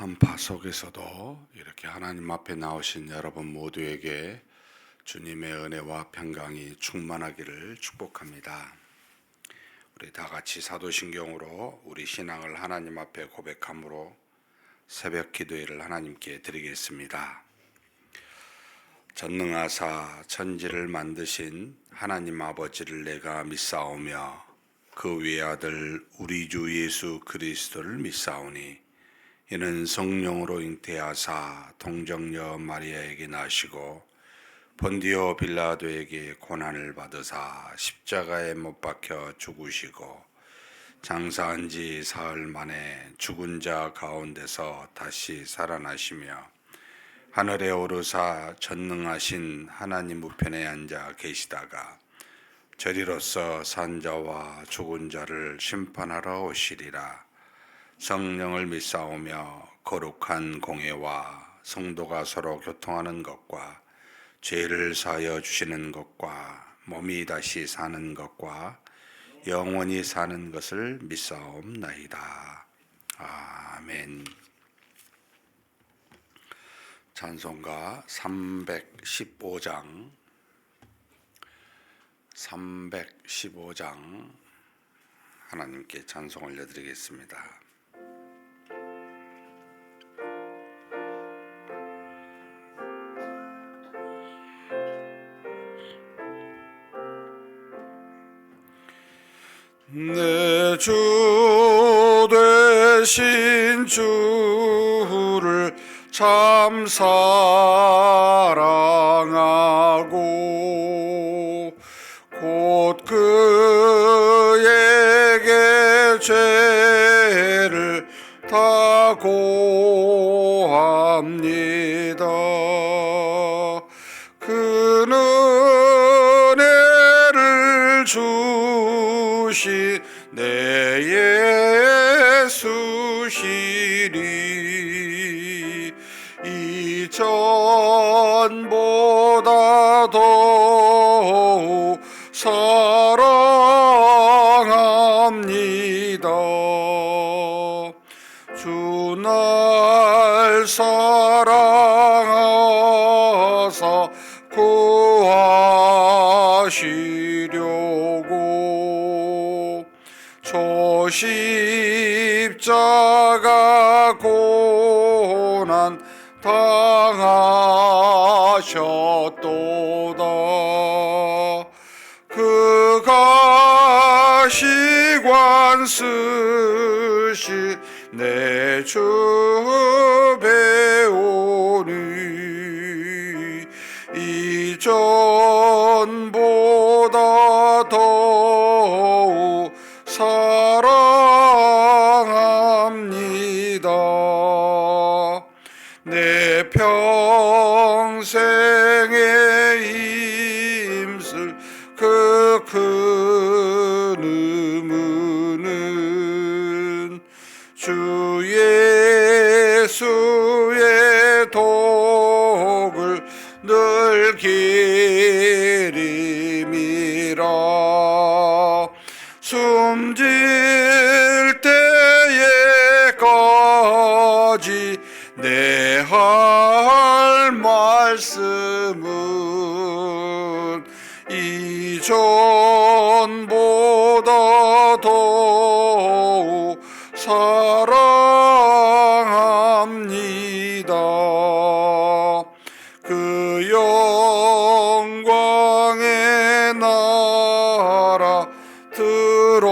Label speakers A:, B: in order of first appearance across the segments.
A: 한파 속에서도 이렇게 하나님 앞에 나오신 여러분 모두에게 주님의 은혜와 평강이 충만하기를 축복합니다. 우리 다 같이 사도신경으로 우리 신앙을 하나님 앞에 고백함으로 새벽 기도회를 하나님께 드리겠습니다. 전능하사 천지를 만드신 하나님 아버지를 내가 믿사오며 그 외아들 우리 주 예수 그리스도를 믿사오니 이는 성령으로 잉태하사 동정녀 마리아에게 나시고 본디오 빌라도에게 고난을 받으사 십자가에 못 박혀 죽으시고 장사한 지 사흘 만에 죽은 자 가운데서 다시 살아나시며 하늘에 오르사 전능하신 하나님 우편에 앉아 계시다가 저리로서 산 자와 죽은 자를 심판하러 오시리라. 성령을 믿사오며 거룩한 공회와 성도가 서로 교통하는 것과 죄를 사하여 주시는 것과 몸이 다시 사는 것과 영원히 사는 것을 믿사옵나이다. 아멘. 찬송가 315장 하나님께 찬송 올려드리겠습니다. 내 주 되신 주를 참 사랑하고 곧 그에게 죄를 다 고합니다. 그는 은혜를 주신 내 예수시니 이전보다 더욱 사랑합니다. 주 날 사랑하사 구하시려고 저 십자가 고난 당하셨도다. 그가 시관 쓰신 내 주 배우니 이전보다 더욱 사랑합니다. 내 평생에 힘쓸 그 큰 의무는 주 예수의 독을 늘 기림이라. 숨질 때에까지 내 할 말씀은 이전보다 더욱 사랑합니다. 그 영광의 나라 들어가소.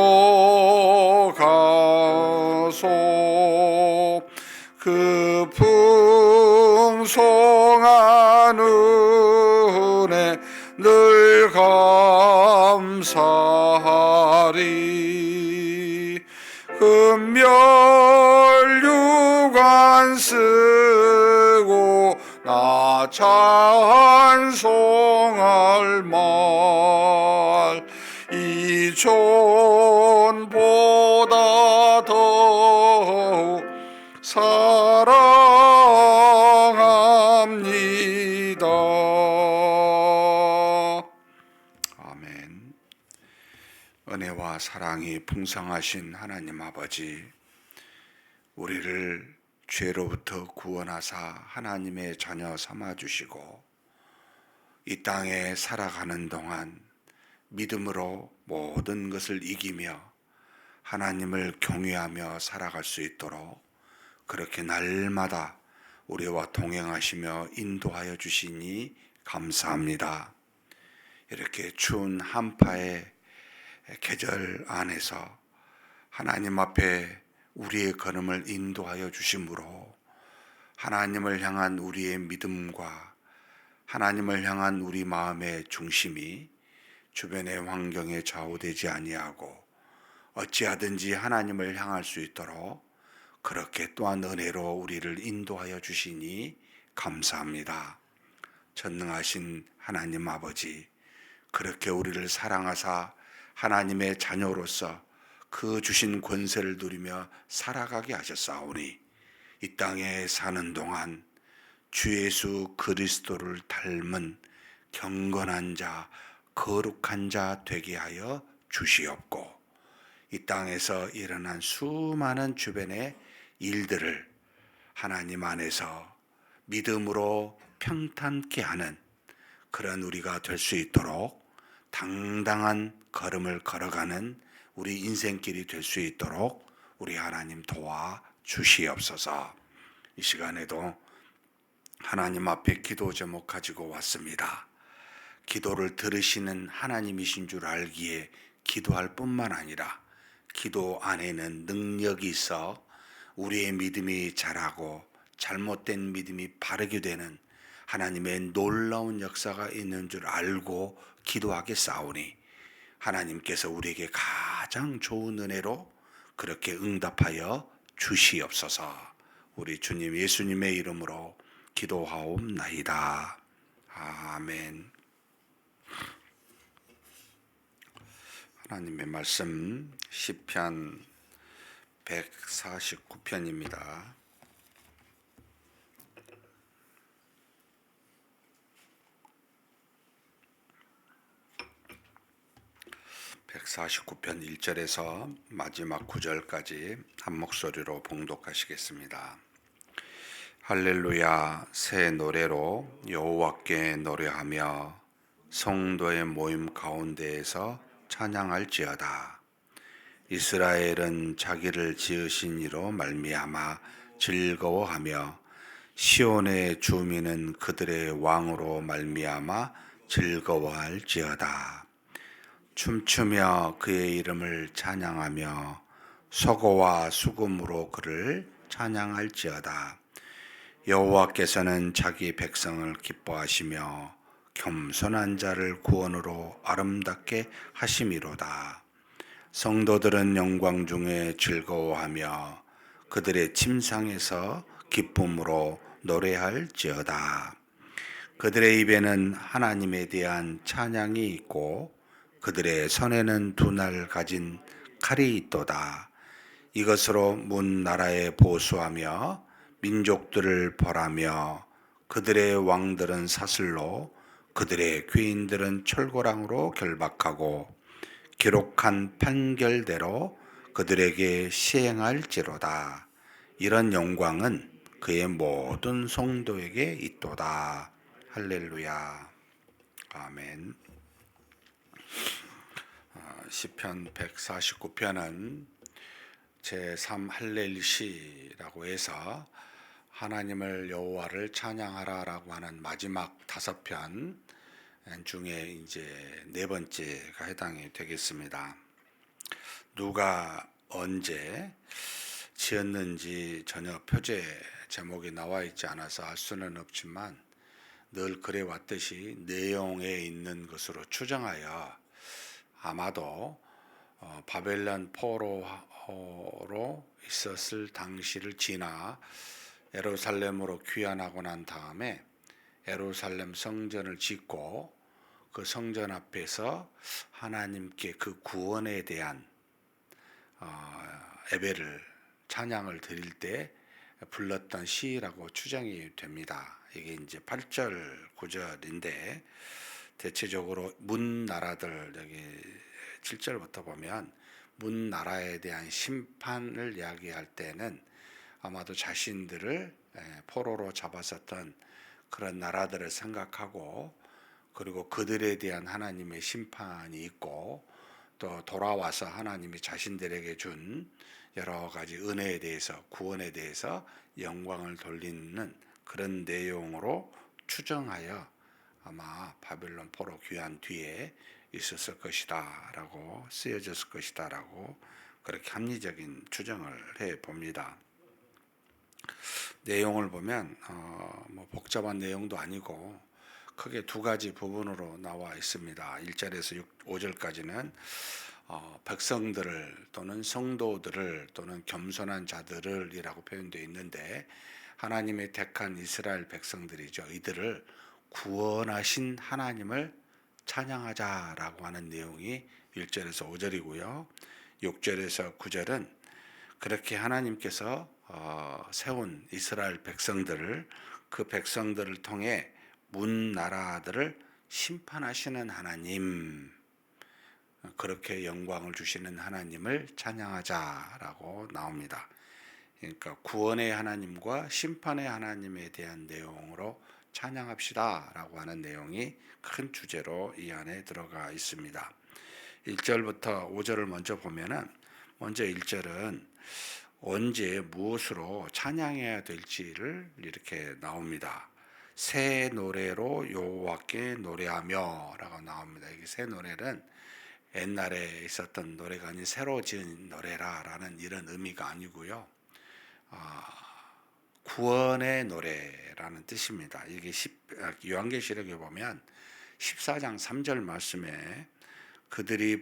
A: 그 풍성한 은혜 늘 감사하리. 금멸류관 쓰고 나 찬송할 말 이전보다 더욱 사랑합니다. 아멘. 은혜와 사랑이 풍성하신 하나님 아버지, 우리를 죄로부터 구원하사 하나님의 자녀 삼아주시고 이 땅에 살아가는 동안 믿음으로 모든 것을 이기며 하나님을 경외하며 살아갈 수 있도록 그렇게 날마다 우리와 동행하시며 인도하여 주시니 감사합니다. 이렇게 추운 한파의 계절 안에서 하나님 앞에 우리의 걸음을 인도하여 주심으로 하나님을 향한 우리의 믿음과 하나님을 향한 우리 마음의 중심이 주변의 환경에 좌우되지 아니하고 어찌하든지 하나님을 향할 수 있도록 그렇게 또한 은혜로 우리를 인도하여 주시니 감사합니다. 전능하신 하나님 아버지, 그렇게 우리를 사랑하사 하나님의 자녀로서 그 주신 권세를 누리며 살아가게 하셨사오니 이 땅에 사는 동안 주 예수 그리스도를 닮은 경건한 자, 거룩한 자 되게 하여 주시옵고 이 땅에서 일어난 수많은 주변의 일들을 하나님 안에서 믿음으로 평탄케 하는 그런 우리가 될 수 있도록 당당한 걸음을 걸어가는 우리 인생길이 될 수 있도록 우리 하나님 도와 주시옵소서. 이 시간에도 하나님 앞에 기도 제목 가지고 왔습니다. 기도를 들으시는 하나님이신 줄 알기에 기도할 뿐만 아니라 기도 안에는 능력이 있어 우리의 믿음이 자라고 잘못된 믿음이 바르게 되는 하나님의 놀라운 역사가 있는 줄 알고 기도하겠사오니 하나님께서 우리에게 가장 좋은 은혜로 그렇게 응답하여 주시옵소서. 우리 주님 예수님의 이름으로 기도하옵나이다. 아멘. 하나님의 말씀 시편 149편입니다. 149편 1절에서 마지막 9절까지 한 목소리로 봉독하시겠습니다. 할렐루야, 새 노래로 여호와께 노래하며 성도의 모임 가운데에서 찬양할지어다. 이스라엘은 자기를 지으신 이로 말미암아 즐거워하며 시온의 주민은 그들의 왕으로 말미암아 즐거워할지어다. 춤추며 그의 이름을 찬양하며 서고와 수금으로 그를 찬양할지어다. 여호와께서는 자기 백성을 기뻐하시며 겸손한 자를 구원으로 아름답게 하심이로다. 성도들은 영광 중에 즐거워하며 그들의 침상에서 기쁨으로 노래할지어다. 그들의 입에는 하나님에 대한 찬양이 있고 그들의 손에는 두 날 가진 칼이 있도다. 이것으로 문 나라에 보수하며 민족들을 벌하며 그들의 왕들은 사슬로 그들의 귀인들은 철고랑으로 결박하고 기록한 판결대로 그들에게 시행할지로다. 이런 영광은 그의 모든 성도에게 있도다. 할렐루야. 아멘. 시편 149편은 제3 할렐시라고 해서 하나님을 여호와를 찬양하라라고 하는 마지막 5편 중에 이제 4번째가 해당이 되겠습니다. 누가 언제 지었는지 전혀 표제 제목이 나와 있지 않아서 알 수는 없지만 늘 그래 왔듯이 내용에 있는 것으로 추정하여 아마도 바벨론 포로로 있었을 당시를 지나 예루살렘으로 귀환하고 난 다음에 예루살렘 성전을 짓고 그 성전 앞에서 하나님께 그 구원에 대한 예배를 찬양을 드릴 때 불렀던 시라고 추정이 됩니다. 이게 이제 8절 9절인데 대체적으로 문 나라들 여기 7절부터 보면 문 나라에 대한 심판을 이야기할 때는 아마도 자신들을 포로로 잡았었던 그런 나라들을 생각하고, 그리고 그들에 대한 하나님의 심판이 있고, 또 돌아와서 하나님이 자신들에게 준 여러 가지 은혜에 대해서, 구원에 대해서 영광을 돌리는 그런 내용으로 추정하여 아마 바벨론 포로 귀환 뒤에 있었을 것이다 라고, 쓰여졌을 것이다 라고 그렇게 합리적인 추정을 해 봅니다. 내용을 보면 뭐 복잡한 내용도 아니고 크게 두 가지 부분으로 나와 있습니다. 1절에서 5절까지는 백성들을 또는 성도들을 또는 겸손한 자들을 이라고 표현되어 있는데, 하나님의 택한 이스라엘 백성들이죠. 이들을 구원하신 하나님을 찬양하자라고 하는 내용이 1절에서 5절이고요. 6절에서 9절은 그렇게 하나님께서 세운 이스라엘 백성들을, 그 백성들을 통해 문 나라들을 심판하시는 하나님, 그렇게 영광을 주시는 하나님을 찬양하자라고 나옵니다. 그러니까 구원의 하나님과 심판의 하나님에 대한 내용으로 찬양합시다라고 하는 내용이 큰 주제로 이 안에 들어가 있습니다. 1절부터 5절을 먼저 보면은, 먼저 1절은 언제 무엇으로 찬양해야 될지를 이렇게 나옵니다. 새 노래로 여호와께 노래하며라고 나옵니다. 이게 새 노래는 옛날에 있었던 노래가 아닌 새로 지은 노래라라는 이런 의미가 아니고요. 구원의 노래라는 뜻입니다. 이게 요한계시록에 보면 14장 3절 말씀에 그들이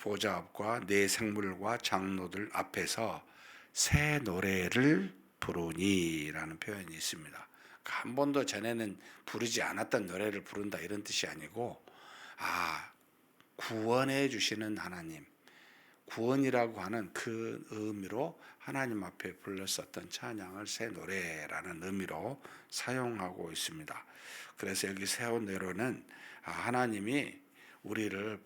A: 보좌 앞과 네 생물과 장로들 앞에서 새 노래를 부르니라는 표현이 있습니다. 한 번도 전에는 부르지 않았던 노래를 부른다 이런 뜻이 아니고, 구원해 주시는 하나님, 구원이라고 하는 그 의미로 하나님 앞에 불렀었던 찬양을 새 노래라는 의미로 사용하고 있습니다. 그래서 여기 새 노래는 하나님이 우리를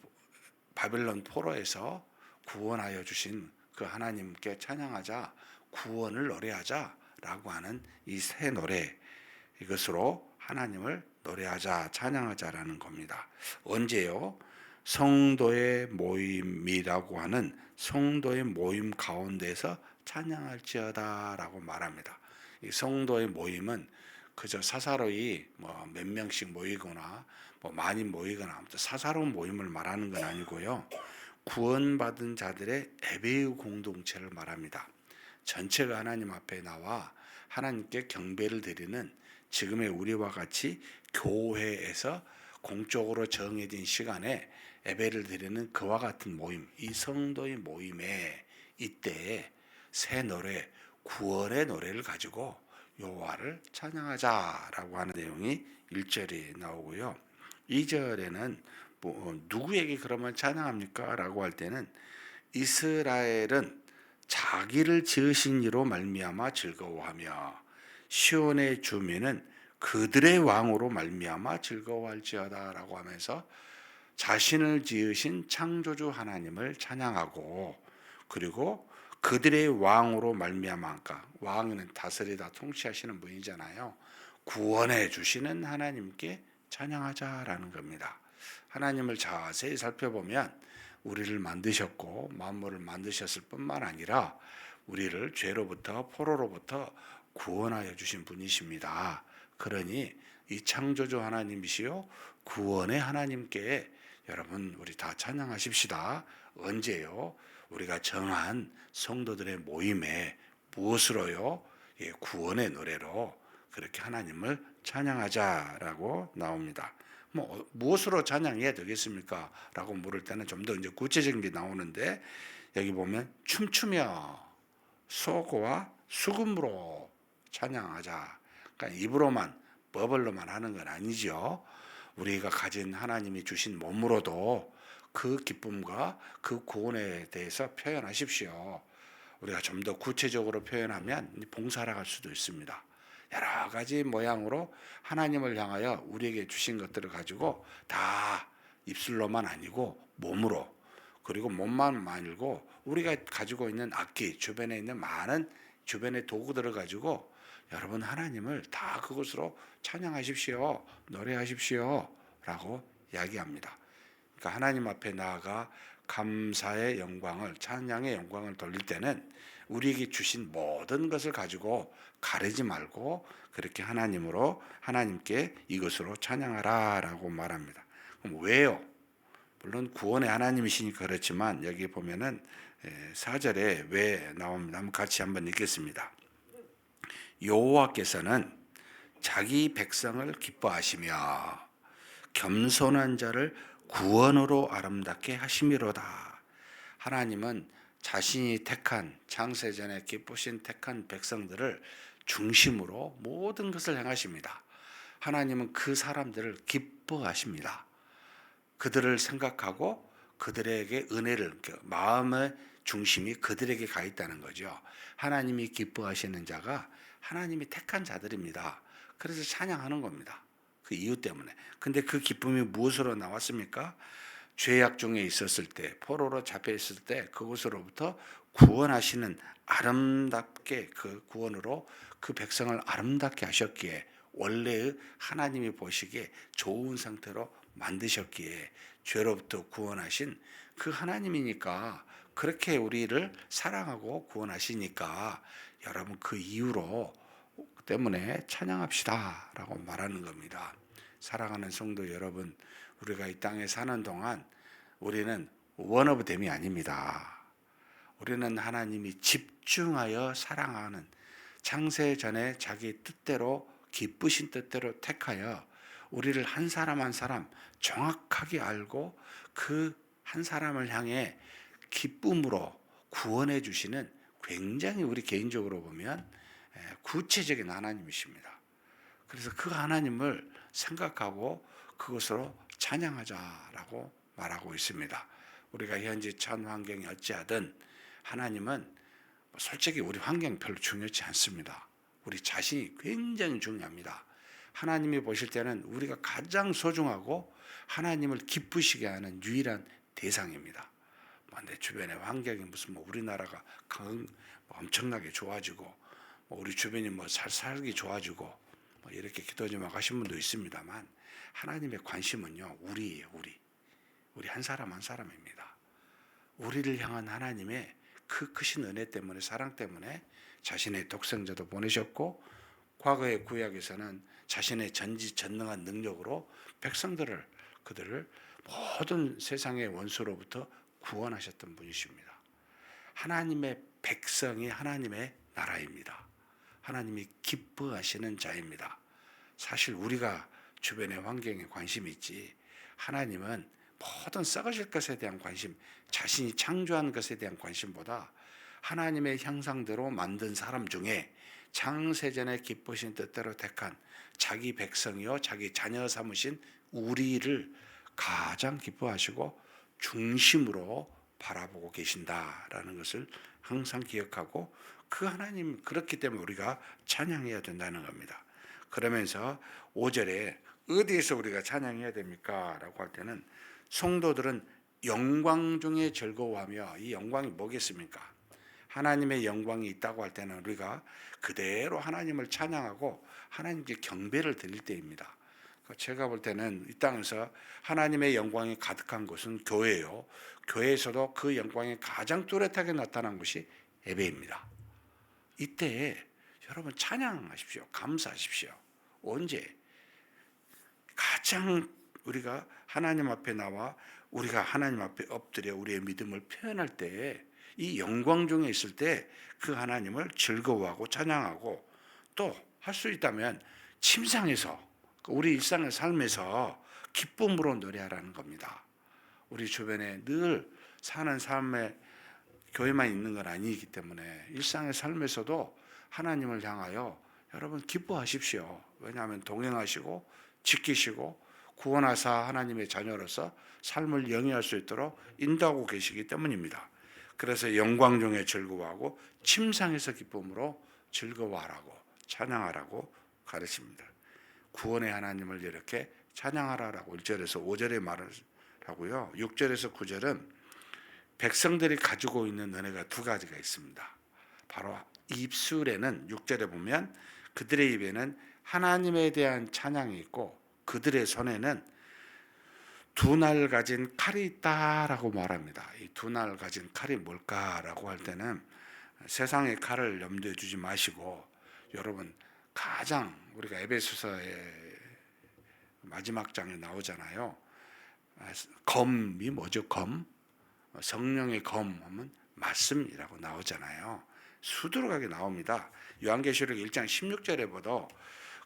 A: 바벨론 포로에서 구원하여 주신 그 하나님께 찬양하자, 구원을 노래하자라고 하는 이 새 노래, 이것으로 하나님을 노래하자, 찬양하자라는 겁니다. 언제요? 성도의 모임이라고 하는 성도의 모임 가운데서 찬양할지어다라고 말합니다. 이 성도의 모임은 그저 사사로이 몇 명씩 모이거나 많이 모이거나 사사로운 모임을 말하는 건 아니고요. 구원받은 자들의 예배의 공동체를 말합니다. 전체가 하나님 앞에 나와 하나님께 경배를 드리는, 지금의 우리와 같이 교회에서 공적으로 정해진 시간에 예배를 드리는 그와 같은 모임, 이 성도의 모임에 이때 새 노래, 구원의 노래를 가지고 여호와를 찬양하자라고 하는 내용이 1절에 나오고요. 2절에는 누구에게 그러면 찬양합니까? 라고 할 때는 이스라엘은 자기를 지으신 이로 말미암아 즐거워하며 시온의 주민은 그들의 왕으로 말미암아 즐거워할지어다라고 하면서 자신을 지으신 창조주 하나님을 찬양하고, 그리고 그들의 왕으로 말미암아, 왕은 다스리다 통치하시는 분이잖아요. 구원해 주시는 하나님께 찬양하자라는 겁니다. 하나님을 자세히 살펴보면 우리를 만드셨고 만물을 만드셨을 뿐만 아니라 우리를 죄로부터, 포로로부터 구원하여 주신 분이십니다. 그러니 이 창조주 하나님이시요 구원의 하나님께 여러분 우리 다 찬양하십시다. 언제요? 우리가 정한 성도들의 모임에 무엇으로요? 구원의 노래로 그렇게 하나님을 찬양하자라고 나옵니다. 무엇으로 찬양해야 되겠습니까? 라고 물을 때는 좀 더 이제 구체적인 게 나오는데, 여기 보면 춤추며 소고와 수금으로 찬양하자. 그러니까 입으로만, 버벌로만 하는 건 아니죠. 우리가 가진 하나님이 주신 몸으로도 그 기쁨과 그 구원에 대해서 표현하십시오. 우리가 좀 더 구체적으로 표현하면 봉사라 할 수도 있습니다. 여러 가지 모양으로 하나님을 향하여 우리에게 주신 것들을 가지고 다 입술로만 아니고 몸으로, 그리고 몸만 말고 우리가 가지고 있는 악기, 주변에 있는 많은 주변에 도구들을 가지고 여러분 하나님을 다 그것으로 찬양하십시오. 노래하십시오. 라고 이야기합니다. 그러니까 하나님 앞에 나아가 감사의 영광을, 찬양의 영광을 돌릴 때는 우리에게 주신 모든 것을 가지고 가리지 말고 그렇게 하나님께 이것으로 찬양하라라고 말합니다. 그럼 왜요? 물론 구원의 하나님이시니까 그렇지만 여기 보면은 4절에 왜 나옵니다. 한번 같이 한번 읽겠습니다. 여호와께서는 자기 백성을 기뻐하시며 겸손한 자를 구원으로 아름답게 하심이로다. 하나님은 자신이 택한 창세전에 기쁘신 택한 백성들을 중심으로 모든 것을 행하십니다. 하나님은 그 사람들을 기뻐하십니다. 그들을 생각하고 그들에게 은혜를, 마음의 중심이 그들에게 가 있다는 거죠. 하나님이 기뻐하시는 자가 하나님이 택한 자들입니다. 그래서 찬양하는 겁니다. 그 이유 때문에. 근데 그 기쁨이 무엇으로 나왔습니까? 죄악 중에 있었을 때, 포로로 잡혀 있을 때 그것으로부터 구원하시는 아름답게 그 구원으로 그 백성을 아름답게 하셨기에 원래의 하나님이 보시기에 좋은 상태로 만드셨기에 죄로부터 구원하신 그 하나님이니까 그렇게 우리를 사랑하고 구원하시니까 여러분 그 이유로 때문에 찬양합시다 라고 말하는 겁니다. 사랑하는 성도 여러분, 우리가 이 땅에 사는 동안 우리는 원어브댐이 아닙니다. 우리는 하나님이 집중하여 사랑하는 창세 전에 자기 뜻대로 기쁘신 뜻대로 택하여 우리를 한 사람 한 사람 정확하게 알고 그 한 사람을 향해 기쁨으로 구원해 주시는 굉장히 우리 개인적으로 보면 구체적인 하나님이십니다. 그래서 그 하나님을 생각하고 그것으로 찬양하자라고 말하고 있습니다. 우리가 현재 전 환경이 어찌하든 하나님은 솔직히 우리 환경 별로 중요치 않습니다. 우리 자신이 굉장히 중요합니다. 하나님이 보실 때는 우리가 가장 소중하고 하나님을 기쁘시게 하는 유일한 대상입니다. 내 주변의 환경이 무슨 우리나라가 엄청나게 좋아지고 우리 주변이 살기 좋아지고 이렇게 기도 좀 하신 분도 있습니다만 하나님의 관심은요 우리예요. 우리 한 사람 한 사람입니다. 우리를 향한 하나님의 그 크신 은혜 때문에 사랑 때문에 자신의 독생자도 보내셨고 과거의 구약에서는 자신의 전지전능한 능력으로 그들을 모든 세상의 원수로부터 구원하셨던 분이십니다. 하나님의 백성이 하나님의 나라입니다. 하나님이 기뻐하시는 자입니다. 사실 우리가 주변의 환경에 관심이 있지 하나님은 모든 썩어질 것에 대한 관심, 자신이 창조한 것에 대한 관심보다 하나님의 형상대로 만든 사람 중에 창세전에 기쁘신 뜻대로 택한 자기 백성이요 자기 자녀 삼으신 우리를 가장 기뻐하시고 중심으로 바라보고 계신다라는 것을 항상 기억하고 그 하나님 그렇기 때문에 우리가 찬양해야 된다는 겁니다. 그러면서 5절에 어디에서 우리가 찬양해야 됩니까? 라고 할 때는 성도들은 영광 중에 즐거워하며 이 영광이 뭐겠습니까? 하나님의 영광이 있다고 할 때는 우리가 그대로 하나님을 찬양하고 하나님께 경배를 드릴 때입니다. 제가 볼 때는 이 땅에서 하나님의 영광이 가득한 곳은 교회예요. 교회에서도 그 영광이 가장 뚜렷하게 나타난 것이 예배입니다. 이때 여러분 찬양하십시오. 감사하십시오. 언제? 가장 우리가 하나님 앞에 나와 우리가 하나님 앞에 엎드려 우리의 믿음을 표현할 때에 이 영광 중에 있을 때 그 하나님을 즐거워하고 찬양하고 또 할 수 있다면 침상에서 우리 일상의 삶에서 기쁨으로 노래하라는 겁니다. 우리 주변에 늘 사는 삶에 교회만 있는 건 아니기 때문에 일상의 삶에서도 하나님을 향하여 여러분 기뻐하십시오. 왜냐하면 동행하시고 지키시고 구원하사 하나님의 자녀로서 삶을 영위할 수 있도록 인도하고 계시기 때문입니다. 그래서 영광 중에 즐거워하고 침상에서 기쁨으로 즐거워하라고 찬양하라고 가르칩니다. 구원의 하나님을 이렇게 찬양하라라고 1절에서 5절에 말을 하고요. 6절에서 9절은 백성들이 가지고 있는 은혜가 두 가지가 있습니다. 바로 입술에는 6절에 보면 그들의 입에는 하나님에 대한 찬양이 있고 그들의 손에는 두 날 가진 칼이 있다라고 말합니다. 이 두 날 가진 칼이 뭘까라고 할 때는 세상의 칼을 염두에 두지 마시고 여러분 가장 우리가 에베소서의 마지막 장에 나오잖아요. 검이 뭐죠? 검. 성령의 검 하면 말씀이라고 나오잖아요. 수두룩하게 나옵니다. 요한계시록 1장 16절에 보도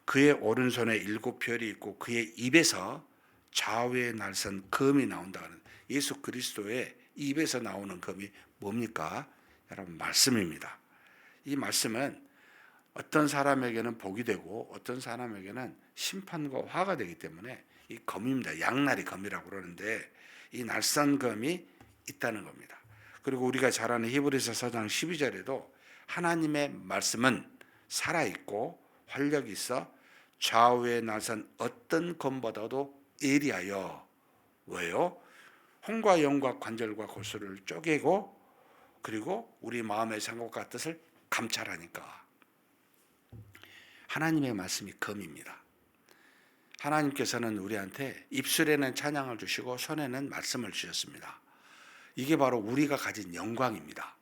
A: 그의 오른손에 7별이 있고 그의 입에서 좌우에 날선 검이 나온다는 예수 그리스도의 입에서 나오는 검이 뭡니까? 여러분 말씀입니다. 이 말씀은 어떤 사람에게는 복이 되고 어떤 사람에게는 심판과 화가 되기 때문에 이 검입니다. 양날이 검이라고 그러는데 이 날선 검이 있다는 겁니다. 그리고 우리가 잘 아는 히브리서 4장 12절에도 하나님의 말씀은 살아있고 활력이 있어 좌우에 나선 어떤 검보다도 예리하여 왜요? 혼과 영과 관절과 골수를 쪼개고 그리고 우리 마음의 생각과 뜻을 감찰하니까 하나님의 말씀이 검입니다. 하나님께서는 우리한테 입술에는 찬양을 주시고 손에는 말씀을 주셨습니다. 이게 바로 우리가 가진 영광입니다.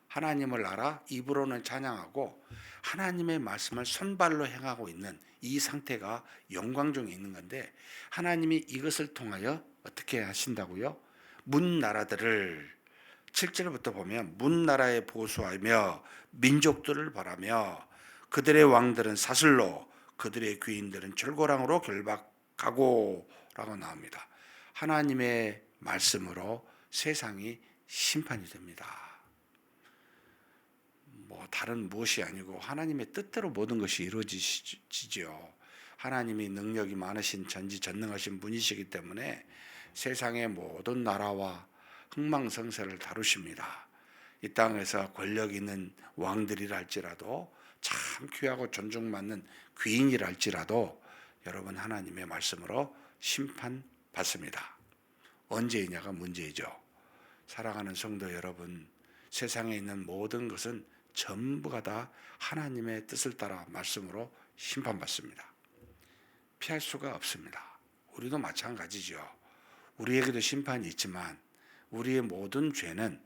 A: 하나님을 알아 입으로는 찬양하고 하나님의 말씀을 손발로 행하고 있는 이 상태가 영광 중에 있는 건데 하나님이 이것을 통하여 어떻게 하신다고요? 문 나라들을 7절부터 보면 문 나라에 보수하며 민족들을 벌하며 그들의 왕들은 사슬로 그들의 귀인들은 철고랑으로 결박하고 라고 나옵니다. 하나님의 말씀으로 세상이 심판이 됩니다. 다른 무엇이 아니고 하나님의 뜻대로 모든 것이 이루어지지요. 하나님이 능력이 많으신 전지전능하신 분이시기 때문에 세상의 모든 나라와 흥망성쇠를 다루십니다. 이 땅에서 권력 있는 왕들이라 할지라도 참 귀하고 존중받는 귀인이라 할지라도 여러분 하나님의 말씀으로 심판받습니다. 언제이냐가 문제이죠. 사랑하는 성도 여러분, 세상에 있는 모든 것은 전부가 다 하나님의 뜻을 따라 말씀으로 심판받습니다. 피할 수가 없습니다. 우리도 마찬가지죠. 우리에게도 심판이 있지만 우리의 모든 죄는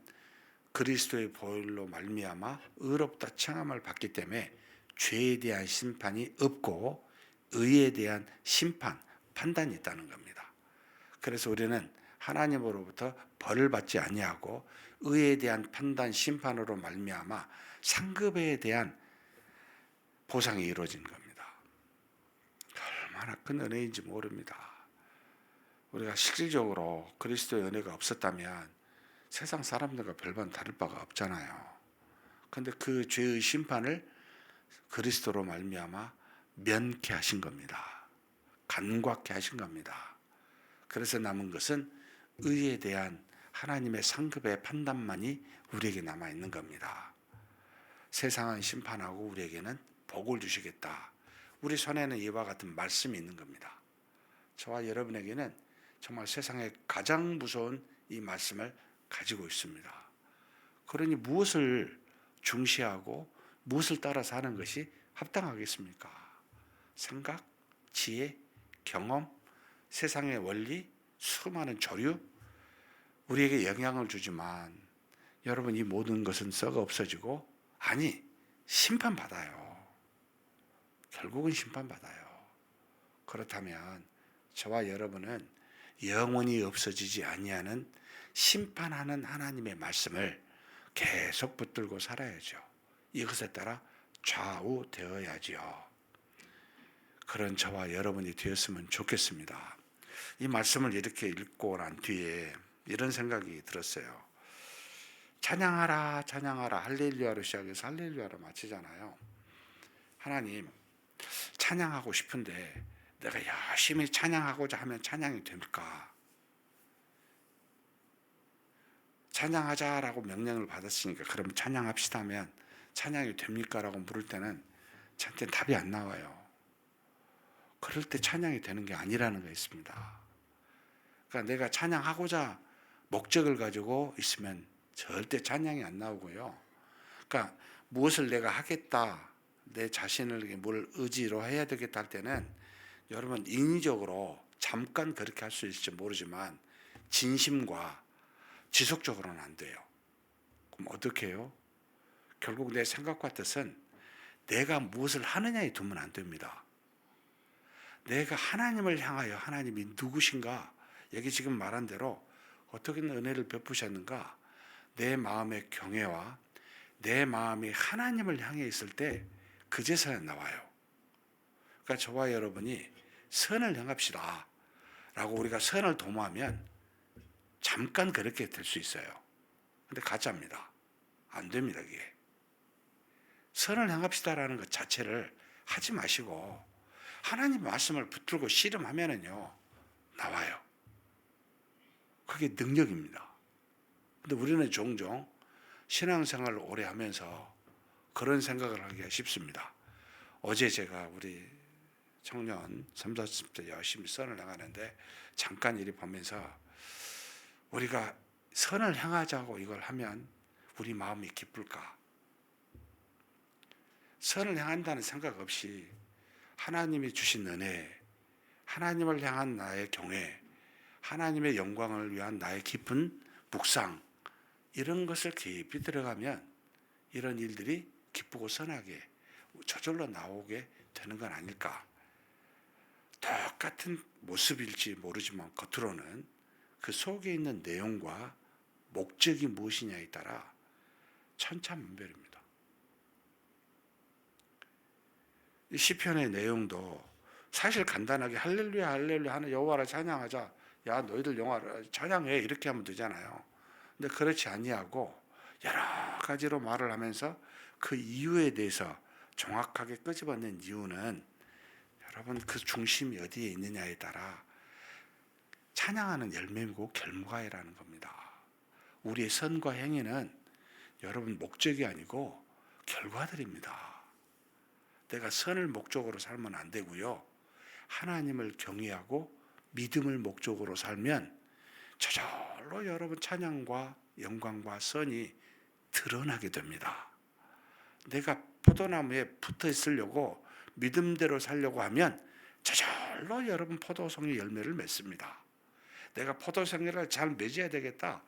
A: 그리스도의 보혈로 말미암아 의롭다 칭함을 받기 때문에 죄에 대한 심판이 없고 의에 대한 심판, 판단이 있다는 겁니다. 그래서 우리는 하나님으로부터 벌을 받지 아니하고 의에 대한 판단, 심판으로 말미암아 상급에 대한 보상이 이루어진 겁니다. 얼마나 큰 은혜인지 모릅니다. 우리가 실질적으로 그리스도의 은혜가 없었다면 세상 사람들과 별반 다를 바가 없잖아요. 그런데 그 죄의 심판을 그리스도로 말미암아 면케 하신 겁니다. 간과케 하신 겁니다. 그래서 남은 것은 의에 대한 하나님의 상급의 판단만이 우리에게 남아 있는 겁니다. 세상은 심판하고 우리에게는 복을 주시겠다. 우리 손에는 이와 같은 말씀이 있는 겁니다. 저와 여러분에게는 정말 세상에 가장 무서운 이 말씀을 가지고 있습니다. 그러니 무엇을 중시하고 무엇을 따라 사는 것이 합당하겠습니까? 생각, 지혜, 경험, 세상의 원리, 수많은 조류, 우리에게 영향을 주지만 여러분 이 모든 것은 썩어 없어지고 아니 심판받아요. 결국은 심판받아요. 그렇다면 저와 여러분은 영원히 없어지지 아니하는 심판하는 하나님의 말씀을 계속 붙들고 살아야죠. 이것에 따라 좌우되어야지요. 그런 저와 여러분이 되었으면 좋겠습니다. 이 말씀을 이렇게 읽고 난 뒤에 이런 생각이 들었어요. 찬양하라 찬양하라 할렐루야로 시작해서 할렐루야로 마치잖아요. 하나님 찬양하고 싶은데 내가 열심히 찬양하고자 하면 찬양이 됩니까? 찬양하자라고 명령을 받았으니까 그럼 찬양합시다 하면 찬양이 됩니까? 라고 물을 때는 저한테 답이 안 나와요. 그럴 때 찬양이 되는 게 아니라는 거 있습니다. 그러니까 내가 찬양하고자 목적을 가지고 있으면 절대 찬양이 안 나오고요. 그러니까 무엇을 내가 하겠다, 내 자신을 뭘 의지로 해야 되겠다 할 때는 여러분 인위적으로 잠깐 그렇게 할 수 있을지 모르지만 진심과 지속적으로는 안 돼요. 그럼 어떻게 해요? 결국 내 생각과 뜻은 내가 무엇을 하느냐에 두면 안 됩니다. 내가 하나님을 향하여 하나님이 누구신가, 여기 지금 말한 대로 어떻게 은혜를 베푸셨는가, 내 마음의 경외와 내 마음이 하나님을 향해 있을 때 그제서야 나와요. 그러니까 저와 여러분이 선을 행합시다 라고 우리가 선을 도모하면 잠깐 그렇게 될 수 있어요. 근데 가짜입니다. 안 됩니다. 그게 선을 행합시다라는 것 자체를 하지 마시고 하나님 말씀을 붙들고 씨름하면은요 나와요. 그게 능력입니다. 근데 우리는 종종 신앙생활을 오래 하면서 그런 생각을 하기가 쉽습니다. 어제 제가 우리 청년 3, 40대 열심히 선을 행하는데 잠깐 이리 보면서 우리가 선을 행하자고 이걸 하면 우리 마음이 기쁠까? 선을 행한다는 생각 없이 하나님이 주신 은혜, 하나님을 향한 나의 경외, 하나님의 영광을 위한 나의 깊은 묵상, 이런 것을 깊이 들어가면 이런 일들이 기쁘고 선하게 저절로 나오게 되는 건 아닐까. 똑같은 모습일지 모르지만 겉으로는 그 속에 있는 내용과 목적이 무엇이냐에 따라 천차만별입니다. 이 시편의 내용도 사실 간단하게 할렐루야 할렐루야 하는 여호와를 찬양하자, 야 너희들 여호와를 찬양해, 이렇게 하면 되잖아요. 근데 그렇지 아니하고 여러 가지로 말을 하면서 그 이유에 대해서 정확하게 끄집어낸 이유는 여러분 그 중심이 어디에 있느냐에 따라 찬양하는 열매이고 결과이라는 겁니다. 우리의 선과 행위는 여러분 목적이 아니고 결과들입니다. 내가 선을 목적으로 살면 안 되고요. 하나님을 경외하고 믿음을 목적으로 살면 저절로 여러분 찬양과 영광과 선이 드러나게 됩니다. 내가 포도나무에 붙어 있으려고 믿음대로 살려고 하면 저절로 여러분 포도송이 열매를 맺습니다. 내가 포도송이를 잘 맺어야 되겠다,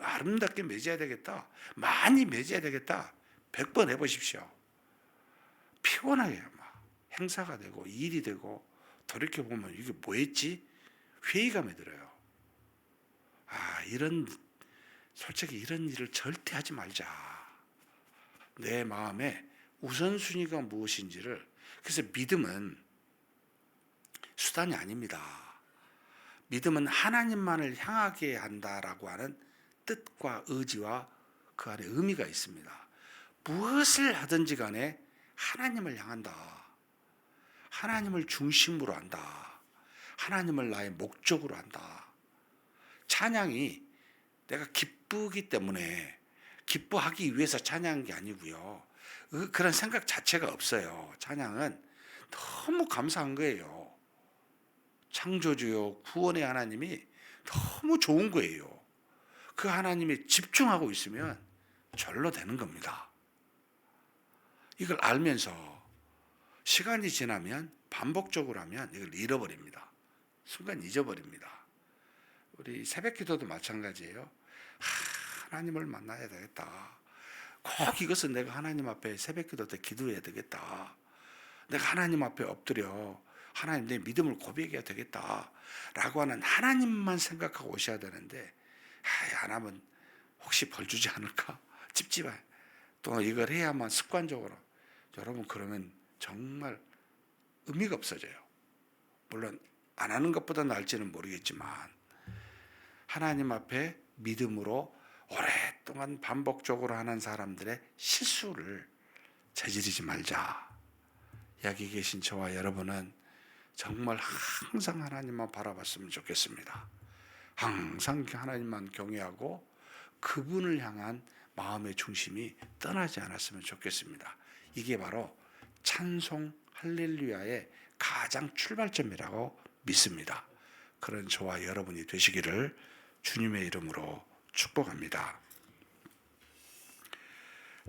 A: 아름답게 맺어야 되겠다, 많이 맺어야 되겠다, 100번 해보십시오. 피곤하게 막 행사가 되고 일이 되고 돌이켜보면 이게 뭐였지? 회의감이 들어요. 솔직히 이런 일을 절대 하지 말자. 내 마음에 우선순위가 무엇인지를. 그래서 믿음은 수단이 아닙니다. 믿음은 하나님만을 향하게 한다라고 하는 뜻과 의지와 그 안에 의미가 있습니다. 무엇을 하든지 간에 하나님을 향한다. 하나님을 중심으로 한다. 하나님을 나의 목적으로 한다. 찬양이 내가 기쁘기 때문에 기뻐하기 위해서 찬양한 게 아니고요. 그런 생각 자체가 없어요. 찬양은 너무 감사한 거예요. 창조주요 구원의 하나님이 너무 좋은 거예요. 그 하나님에 집중하고 있으면 절로 되는 겁니다. 이걸 알면서 시간이 지나면 반복적으로 하면 이걸 잃어버립니다. 순간 잊어버립니다. 우리 새벽기도도 마찬가지예요. 하나님을 만나야 되겠다. 꼭 이것은 내가 하나님 앞에 새벽기도 때 기도해야 되겠다. 내가 하나님 앞에 엎드려 하나님 내 믿음을 고백해야 되겠다 라고 하는 하나님만 생각하고 오셔야 되는데, 안 하면 혹시 벌 주지 않을까? 찝찝해. 또 이걸 해야만 습관적으로. 여러분 그러면 정말 의미가 없어져요. 물론 안 하는 것보다 나을지는 모르겠지만 하나님 앞에 믿음으로 오랫동안 반복적으로 하는 사람들의 실수를 저지르지 말자. 여기 계신 저와 여러분은 정말 항상 하나님만 바라봤으면 좋겠습니다. 항상 하나님만 경외하고 그분을 향한 마음의 중심이 떠나지 않았으면 좋겠습니다. 이게 바로 찬송 할렐루야의 가장 출발점이라고 믿습니다. 그런 저와 여러분이 되시기를 주님의 이름으로 축복합니다.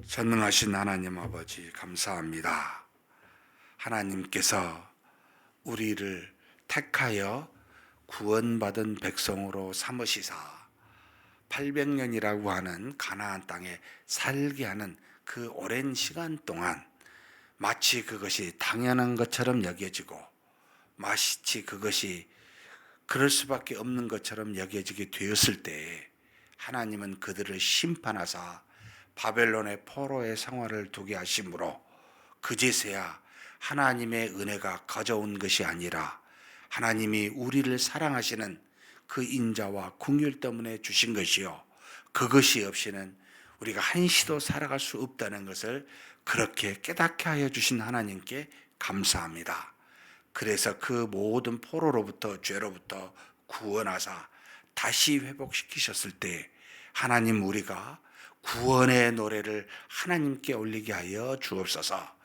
A: 전능하신 하나님 아버지 감사합니다. 하나님께서 우리를 택하여 구원받은 백성으로 삼으시사 800년이라고 하는 가나안 땅에 살게 하는 그 오랜 시간 동안 마치 그것이 당연한 것처럼 여겨지고 마치 그것이 그럴 수밖에 없는 것처럼 여겨지게 되었을 때에 하나님은 그들을 심판하사 바벨론의 포로의 생활을 두게 하심으로 그제서야 하나님의 은혜가 가져온 것이 아니라 하나님이 우리를 사랑하시는 그 인자와 긍휼 때문에 주신 것이요, 그것이 없이는 우리가 한시도 살아갈 수 없다는 것을 그렇게 깨닫게 하여 주신 하나님께 감사합니다. 그래서 그 모든 포로로부터 죄로부터 구원하사 다시 회복시키셨을 때 하나님, 우리가 구원의 노래를 하나님께 올리게 하여 주옵소서.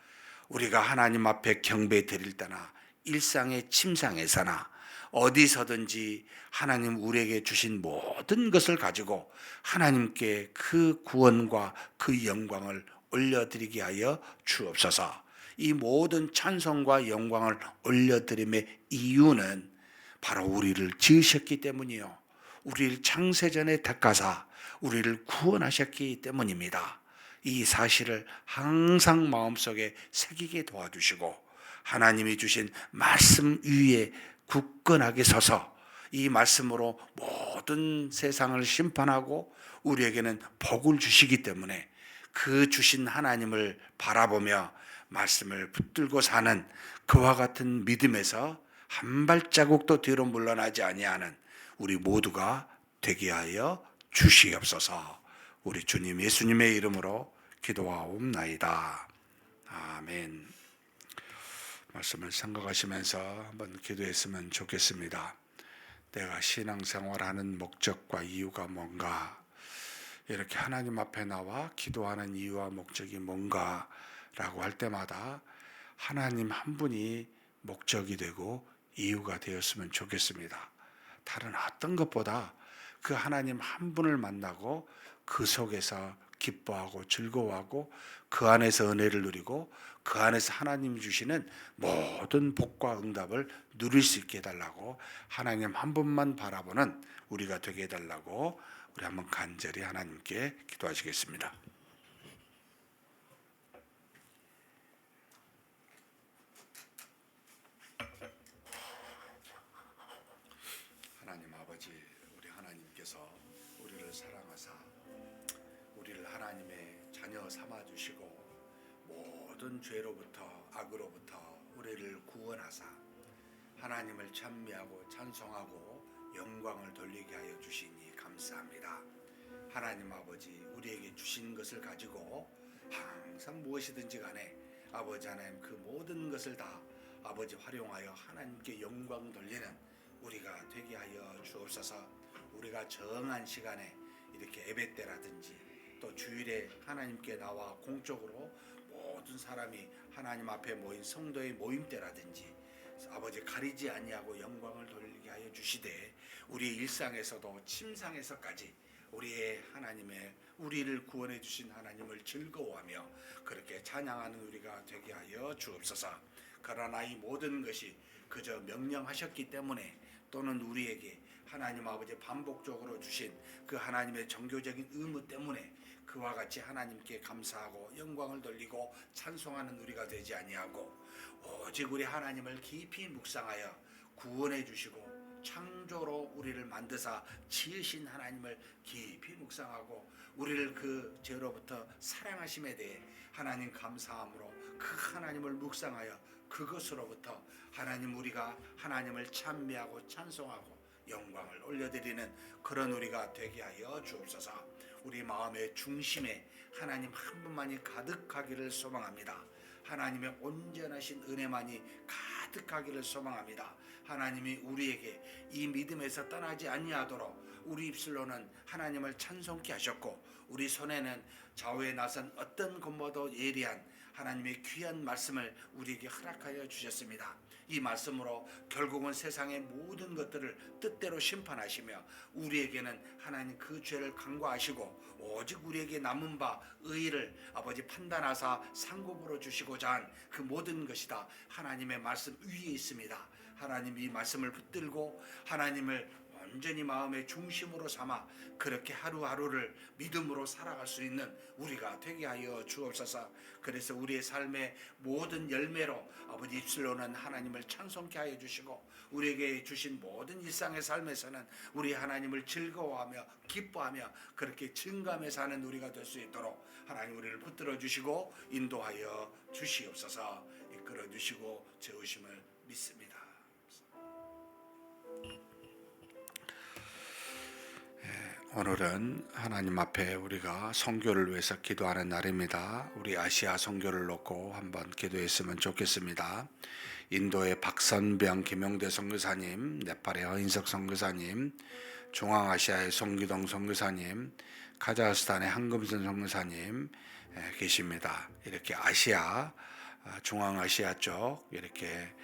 A: 우리가 하나님 앞에 경배 드릴 때나 일상의 침상에서나 어디서든지 하나님 우리에게 주신 모든 것을 가지고 하나님께 그 구원과 그 영광을 올려드리게 하여 주옵소서. 이 모든 찬송과 영광을 올려드림의 이유는 바로 우리를 지으셨기 때문이요, 우리를 창세전에 택하사 우리를 구원하셨기 때문입니다. 이 사실을 항상 마음속에 새기게 도와주시고 하나님이 주신 말씀 위에 굳건하게 서서 이 말씀으로 모든 세상을 심판하고 우리에게는 복을 주시기 때문에 그 주신 하나님을 바라보며 말씀을 붙들고 사는 그와 같은 믿음에서 한 발자국도 뒤로 물러나지 아니하는 우리 모두가 되게 하여 주시옵소서. 우리 주님 예수님의 이름으로 기도하옵나이다. 아멘. 말씀을 생각하시면서 한번 기도했으면 좋겠습니다. 내가 신앙생활하는 목적과 이유가 뭔가, 이렇게 하나님 앞에 나와 기도하는 이유와 목적이 뭔가 라고 할 때마다 하나님 한 분이 목적이 되고 이유가 되었으면 좋겠습니다. 다른 어떤 것보다 그 하나님 한 분을 만나고 그 속에서 기뻐하고 즐거워하고 그 안에서 은혜를 누리고 그 안에서 하나님 주시는 모든 복과 응답을 누릴 수 있게 해달라고, 하나님 한 분만 바라보는 우리가 되게 해달라고 우리 한번 간절히 하나님께 기도하시겠습니다. 하나님 아버지, 우리 하나님께서 우리를 사랑하사 우리를 하나님의 자녀 삼아주시고 모든 죄로부터 악으로부터 우리를 구원하사 하나님을 찬미하고 찬송하고 영광을 돌리게 하여 주시니 감사합니다. 하나님 아버지, 우리에게 주신 것을 가지고 항상 무엇이든지 간에 아버지 하나님 그 모든 것을 다 아버지 활용하여 하나님께 영광 돌리는 우리가 되게 하여 주옵소서. 우리가 정한 시간에 이렇게 예배 때라든지 또 주일에 하나님께 나와 공적으로 모든 사람이 하나님 앞에 모인 성도의 모임 때라든지 아버지 가리지 아니하고 영광을 돌리게 하여 주시되, 우리 일상에서도 침상에서까지 우리의 하나님의 우리를 구원해 주신 하나님을 즐거워하며 그렇게 찬양하는 우리가 되게 하여 주옵소서. 그러나 이 모든 것이 그저 명령하셨기 때문에 또는 우리에게 하나님 아버지 반복적으로 주신 그 하나님의 정교적인 의무 때문에 그와 같이 하나님께 감사하고 영광을 돌리고 찬송하는 우리가 되지 아니하고 오직 우리 하나님을 깊이 묵상하여 구원해 주시고 창조로 우리를 만드사 지으신 하나님을 깊이 묵상하고 우리를 그 죄로부터 사랑하심에 대해 하나님 감사함으로 그 하나님을 묵상하여 그것으로부터 하나님 우리가 하나님을 찬미하고 찬송하고 영광을 올려드리는 그런 우리가 되게 하여 주옵소서. 우리 마음의 중심에 하나님 한 분만이 가득하기를 소망합니다. 하나님의 온전하신 은혜만이 가득하기를 소망합니다. 하나님이 우리에게 이 믿음에서 떠나지 아니하도록 우리 입술로는 하나님을 찬송케 하셨고 우리 손에는 좌우에 나선 어떤 것보다 예리한 하나님의 귀한 말씀을 우리에게 허락하여 주셨습니다. 이 말씀으로 결국은 세상의 모든 것들을 뜻대로 심판하시며 우리에게는 하나님 그 죄를 간과하시고 오직 우리에게 남은 바 의를 아버지 판단하사 상급으로 주시고자 한 그 모든 것이 다 하나님의 말씀 위에 있습니다. 하나님 이 말씀을 붙들고 하나님을 완전히 마음의 중심으로 삼아 그렇게 하루하루를 믿음으로 살아갈 수 있는 우리가 되게 하여 주옵소서. 그래서 우리의 삶의 모든 열매로 아버지 입술로는 하나님을 찬송케 하여 주시고 우리에게 주신 모든 일상의 삶에서는 우리 하나님을 즐거워하며 기뻐하며 그렇게 증감해 사는 우리가 될 수 있도록 하나님 우리를 붙들어 주시고 인도하여 주시옵소서. 이끌어 주시고 채우심을 믿습니다. 오늘은 하나님 앞에 우리가 선교를 위해서 기도하는 날입니다. 우리 아시아 선교를 놓고 한번 기도했으면 좋겠습니다. 인도의 박선병 김용대 선교사님, 네팔의 허인석 선교사님, 중앙아시아의 송기동 선교사님, 카자흐스탄의 한금선 선교사님 계십니다. 이렇게 아시아, 중앙아시아 쪽 이렇게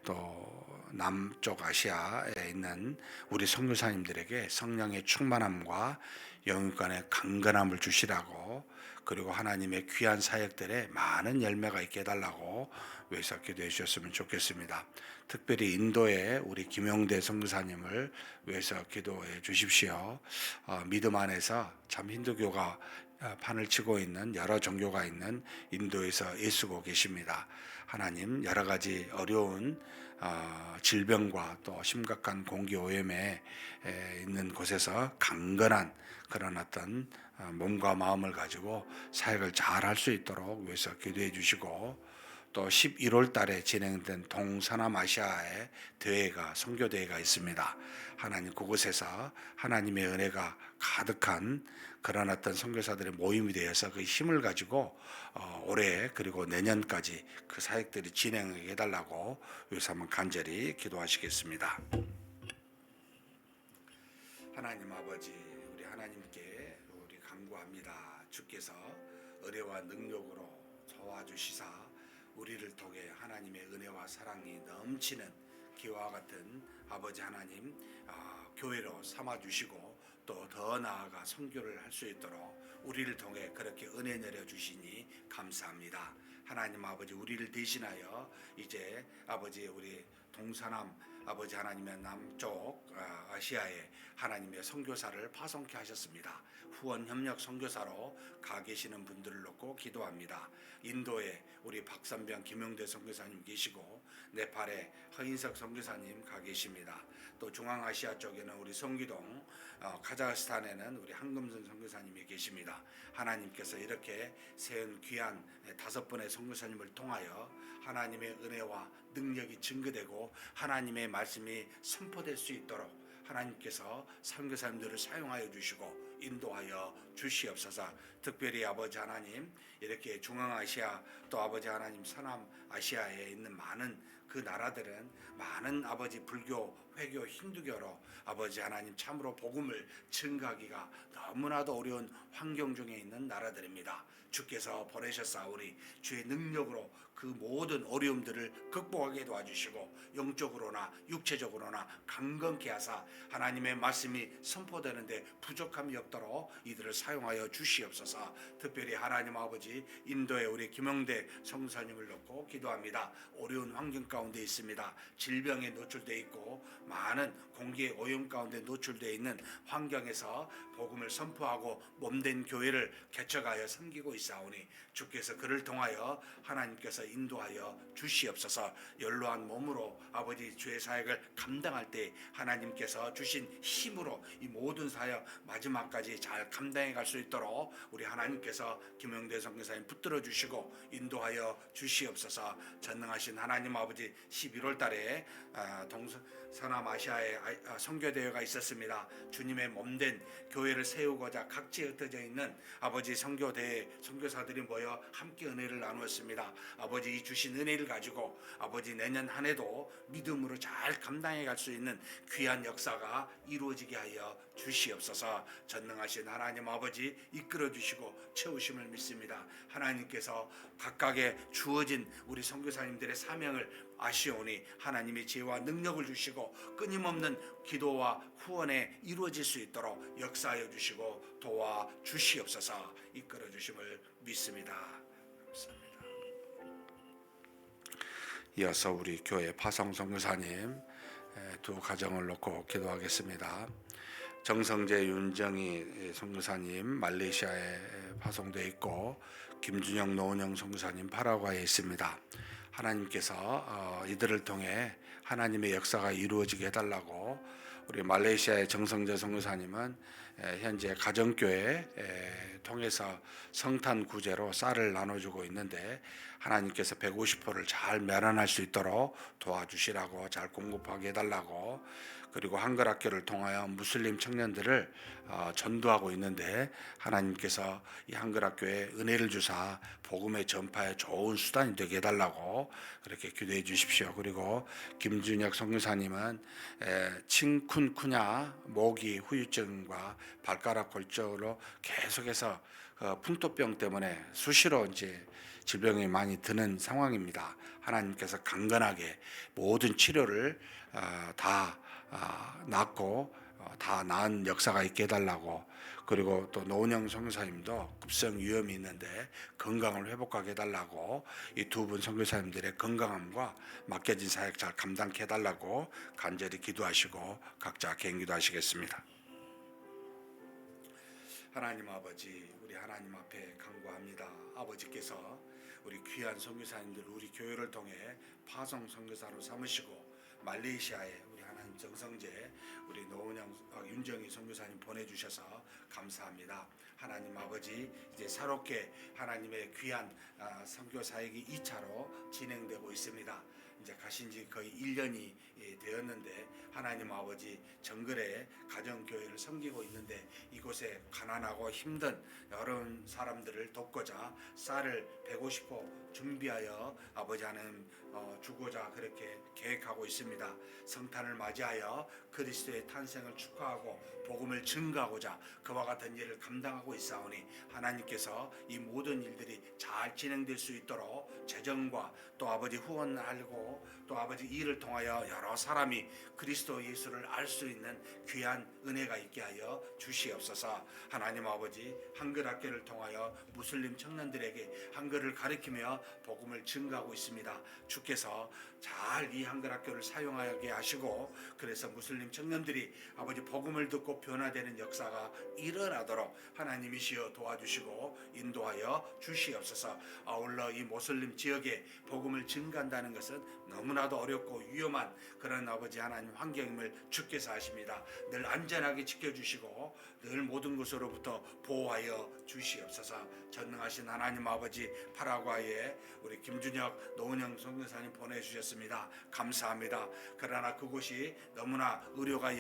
A: 또 남쪽 아시아에 있는 우리 선교사님들에게 성령의 충만함과 영육간의 강건함을 주시라고 그리고 하나님의 귀한 사역들에 많은 열매가 있게 해달라고 외쳐 기도해 주셨으면 좋겠습니다. 특별히 인도의 우리 김용대 선교사님을 위해서 기도해 주십시오. 믿음 안에서 참 힌두교가 판을 치고 있는 여러 종교가 있는 인도에서 애쓰고 계십니다. 하나님 여러 가지 어려운 질병과 또 심각한 공기 오염에 있는 곳에서 강건한 그런 어떤 몸과 마음을 가지고 사역을 잘 할 수 있도록 위해서 기도해 주시고 또 11월 달에 진행된 동서남아시아의 대회가 선교대회가 있습니다. 하나님 그곳에서 하나님의 은혜가 가득한 그런 어떤 선교사들의 모임이 되어서 그 힘을 가지고 올해 그리고 내년까지 그 사역들이 진행해 달라고 여기서 한번 간절히 기도하시겠습니다. 하나님 아버지 우리 하나님께 우리 간구합니다. 주께서 은혜와 능력으로 도와주시사 우리를 통해 하나님의 은혜와 사랑이 넘치는 기와 같은 아버지 하나님 교회로 삼아주시고 또 더 나아가 선교를 할 수 있도록 우리를 통해 그렇게 은혜 내려주시니 감사합니다. 하나님 아버지 우리를 대신하여 이제 아버지 우리 동서남 아버지 하나님의 남쪽 아시아에 하나님의 선교사를 파송케 하셨습니다. 후원 협력 선교사로 가 계시는 분들을 놓고 기도합니다. 인도에 우리 박선병 김용대 선교사님 계시고 네팔에 허인석 선교사님 가 계십니다. 또 중앙아시아 쪽에는 우리 송기동, 카자흐스탄에는 우리 한금선 선교사님이 계십니다. 하나님께서 이렇게 세운 귀한 5분의 선교사님을 통하여 하나님의 은혜와 능력이 증거되고 하나님의 말씀이 선포될 수 있도록 하나님께서 선교사님들을 사용하여 주시고 인도하여 주시옵소서. 특별히 아버지 하나님 이렇게 중앙아시아 또 아버지 하나님 서남아시아에 있는 많은 그 나라들은 많은 아버지 불교, 회교, 힌두교로 아버지 하나님 참으로 복음을 증가하기가 너무나도 어려운 환경 중에 있는 나라들입니다. 주께서 보내셨사오니 주의 능력으로 그 모든 어려움들을 극복하게 도와주시고 영적으로나 육체적으로나 강건케 하사 하나님의 말씀이 선포되는데 부족함이 없도록 이들을 사용하여 주시옵소서. 특별히 하나님 아버지 인도의 우리 김용대 성사님을 놓고 기도합니다. 어려운 환경 가운데 있습니다. 질병에 노출되어 있고 많은 공기의 오염 가운데 노출되어 있는 환경에서 복음을 선포하고 몸된 교회를 개척하여 섬기고 있사오니 주께서 그를 통하여 하나님께서 인도하여 주시옵소서. 연로한 몸으로 아버지 주의 사역을 감당할 때 하나님께서 주신 힘으로 이 모든 사역 마지막까지 잘 감당해 갈 수 있도록 우리 하나님께서 김용대 선교사님 붙들어 주시고 인도하여 주시옵소서. 전능하신 하나님 아버지 11월 달에 동서남아시아에 선교대회가 있었습니다. 주님의 몸된 교회를 세우고자 각지에 흩어져 있는 아버지 선교대회 선교사들이 모여 함께 은혜를 나누었습니다. 아버지 이 주신 은혜를 가지고 아버지 내년 한 해도 믿음으로 잘 감당해 갈 수 있는 귀한 역사가 이루어지게 하여 주시옵소서. 전능하신 하나님 아버지 이끌어 주시고 채우심을 믿습니다. 하나님께서 각각의 주어진 우리 선교사님들의 사명을 아시오니 하나님의 지혜와 능력을 주시고 끊임없는 기도와 후원에 이루어질 수 있도록 역사하여 주시고 도와 주시옵소서. 이끌어 주심을 믿습니다. 감사합니다. 이어서 우리 교회 파송 선교사님 두 가정을 놓고 기도하겠습니다. 정성재 윤정희 선교사님 말레이시아에 파송되어 있고 김준영 노은영 선교사님 파라과이에 있습니다. 하나님께서 이들을 통해 하나님의 역사가 이루어지게 해달라고 우리 말레이시아의 정성재 선교사님은 현재 가정교회 통해서 성탄 구제로 쌀을 나눠주고 있는데 하나님께서 150호를 잘 면안할 수 있도록 도와주시라고 잘 공급하게 해달라고, 그리고 한글학교를 통하여 무슬림 청년들을 전도하고 있는데 하나님께서 이 한글학교에 은혜를 주사 복음의 전파에 좋은 수단이 되게 해달라고 그렇게 기도해 주십시오. 그리고 김준혁 선교사님은 칭쿤쿠냐 모기 후유증과 발가락 골절로 계속해서 풍토병 때문에 수시로 이제 질병이 많이 드는 상황입니다. 하나님께서 강건하게 모든 치료를 다 낫고 다 나은 역사가 있게 해달라고, 그리고 또 노은영 선교사님도 급성 위염이 있는데 건강을 회복하게 해달라고, 이 두 분 선교사님들의 건강함과 맡겨진 사역 잘 감당케 해달라고 간절히 기도하시고 각자 개인기도 하시겠습니다. 하나님 아버지, 우리 하나님 앞에 간구합니다. 아버지께서 우리 귀한 선교사님들 우리 교회를 통해 파송 선교사로 삼으시고 말레이시아에 우리 하나님 정성재 우리 노은영 윤정희 선교사님 보내주셔서 감사합니다. 하나님 아버지, 이제 새롭게 하나님의 귀한 선교 사역이 2차로 진행되고 있습니다. 이제 가신 지 거의 1년이 되었는데 하나님 아버지 정글에 가정교회를 섬기고 있는데 이곳에 가난하고 힘든 여러 사람들을 돕고자 쌀을 150호 준비하여 아버지 하나님 주고자 그렇게 계획하고 있습니다. 성탄을 맞이하여 그리스도의 탄생을 축하하고 복음을 증거하고자 그와 같은 일을 감당하고 있사오니 하나님께서 이 모든 일들이 잘 진행될 수 있도록 재정과 또 아버지 후원하고 또 아버지 이를 통하여 여러 사람이 그리스도 예수를 알 수 있는 귀한 은혜가 있게 하여 주시옵소서. 하나님 아버지, 한글학교를 통하여 무슬림 청년들에게 한글을 가르치며 복음을 증거하고 있습니다. 주께서 잘 이 한글학교를 사용하게 하시고 그래서 무슬림 청년들이 아버지 복음을 듣고 변화되는 역사가 일어나도록 하나님이시여 도와주시고 인도하여 주시옵소서. 아울러 이 무슬림 지역에 복음을 증거한다는 것은 너무나도 어렵고 위험한 그런 아버지 하나님 환경임을 주께서 아십니다. 늘 안전하게 지켜주시고 늘 모든 것으로부터 보호하여 주시옵소서. 전능하신 하나님 아버지, 파라과이에 우리 김준혁 노은영 선교사님 보내주셨습니다. 감사합니다. 그러나 그곳이 너무나 의료가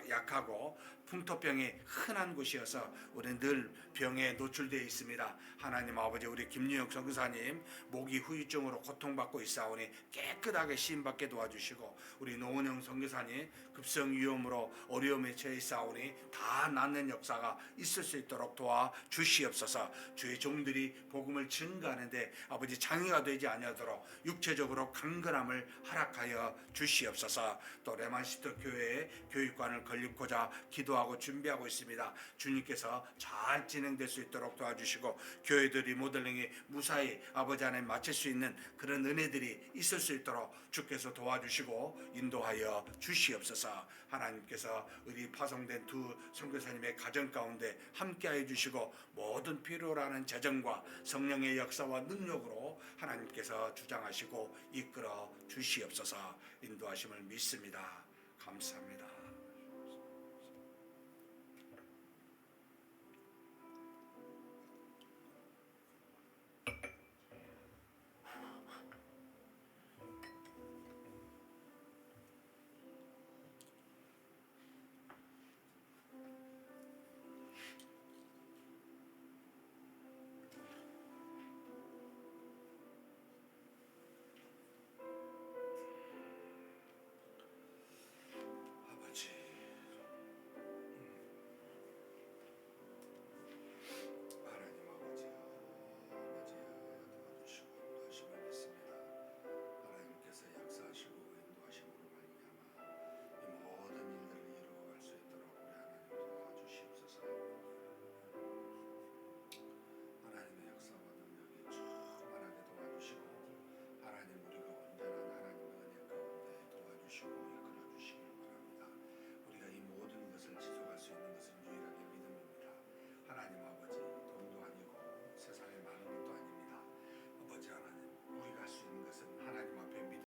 A: 약하고 풍토병이 흔한 곳이어서 우리는 늘 병에 노출되어 있습니다. 하나님 아버지, 우리 김유영 선교사님 모기 후유증으로 고통받고 있사오니 깨끗하게 시임받게 도와주시고 우리 노은영 선교사님 급성 위염으로 어려움에 처해 있사오니 다 낫는 역사가 있을 수 있도록 도와주시옵소서. 주의 종들이 복음을 증거하는데 아버지 장애가 되지 아니하도록 육체적으로 강건함을 허락하여 주시옵소서. 또 레만시터 교회의 교육관을 건립고자 기도하고 준비하고 있습니다. 주님께서 잘 진행될 수 있도록 도와주시고 교회들 리모델링이 무사히 아버지 안에 마칠 수 있는 그런 은혜들이 있을 수 있도록 주께서 도와주시고 인도하여 주시옵소서. 하나님께서 우리 파송된 두 선교사님의 가정 가운데 함께하여 주시고 모든 필요로 하는 재정과 성령의 역사와 능력으로 하나님께서 주장하시고 이끌어 주시옵소서. 인도하심을 믿습니다. 감사합니다.